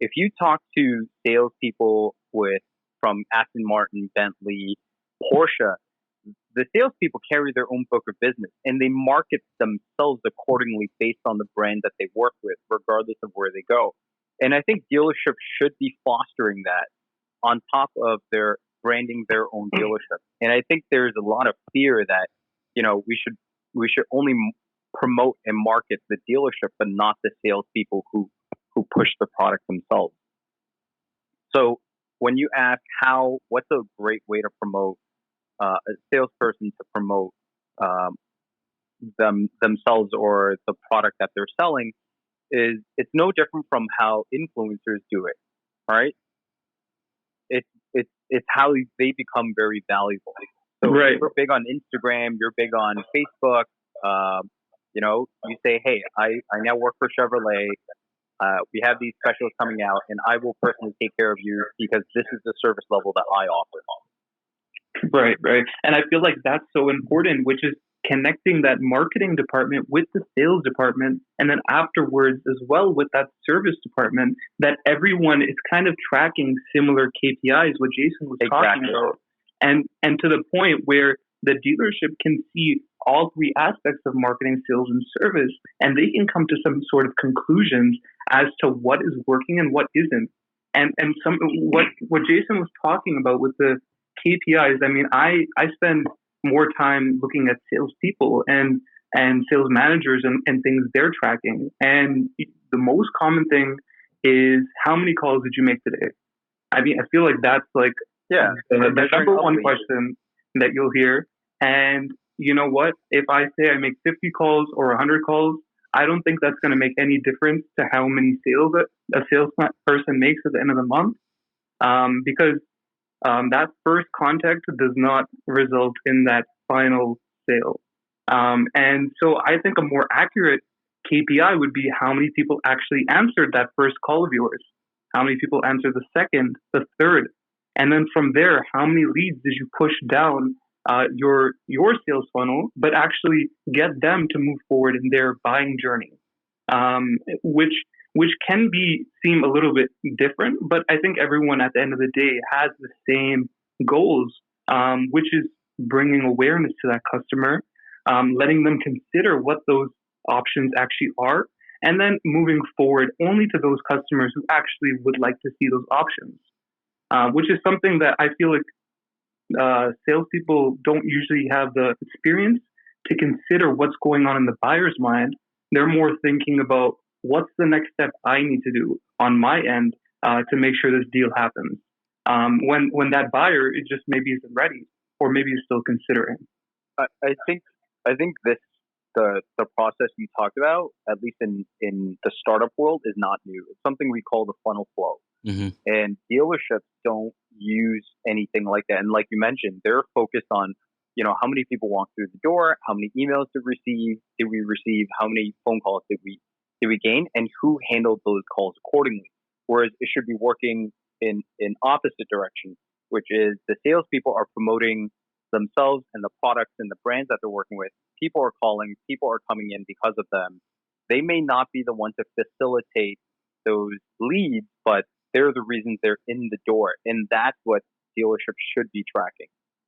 if you talk to salespeople from Aston Martin, Bentley, Porsche, the salespeople carry their own book of business and they market themselves accordingly based on the brand that they work with, regardless of where they go. And I think dealerships should be fostering that on top of their branding their own dealership. And I think there's a lot of fear that, we should only promote and market the dealership, but not the salespeople who push the product themselves. So when you ask what's a great way to promote a salesperson to promote themselves or the product that they're selling, it's no different from how influencers do it, right? It's how they become very valuable. So Right. you're big on Instagram, you're big on Facebook. You say, hey, I now work for Chevrolet. We have these specials coming out, and I will personally take care of you because this is the service level that I offer. Right, right. And I feel like that's so important, which is connecting that marketing department with the sales department, and then afterwards as well with that service department, that everyone is kind of tracking similar KPIs, what Jason was talking Exactly. about. And to the point where the dealership can see all three aspects of marketing, sales, and service, and they can come to some sort of conclusions as to what is working and what isn't. And what Jason was talking about with the KPIs, I mean, I spend more time looking at salespeople and sales managers and things they're tracking. And the most common thing is, how many calls did you make today? I mean, I feel like that's like the number one question that you'll hear. And you know what? If I say I make 50 calls or 100 calls, I don't think that's going to make any difference to how many sales a salesperson makes at the end of the month, because that first contact does not result in that final sale. And so I think a more accurate KPI would be how many people actually answered that first call of yours, how many people answered the second, the third, and then from there, how many leads did you push down your sales funnel, but actually get them to move forward in their buying journey, which can seem a little bit different, but I think everyone at the end of the day has the same goals, which is bringing awareness to that customer, letting them consider what those options actually are, and then moving forward only to those customers who actually would like to see those options, which is something that I feel like salespeople don't usually have the experience to consider what's going on in the buyer's mind. They're more thinking about what's the next step I need to do on my end to make sure this deal happens. When that buyer, it just maybe isn't ready, or maybe is still considering. I think the process you talked about, at least in the startup world, is not new. It's something we call the funnel flow. Mm-hmm. And dealerships don't use anything like that. And like you mentioned, they're focused on, how many people walk through the door, how many emails did we receive, how many phone calls did we gain, and who handled those calls accordingly. Whereas it should be working in opposite direction, which is the salespeople are promoting themselves and the products and the brands that they're working with. People are calling, people are coming in because of them. They may not be the one to facilitate those leads, but they're the reasons they're in the door. And that's what dealerships should be tracking.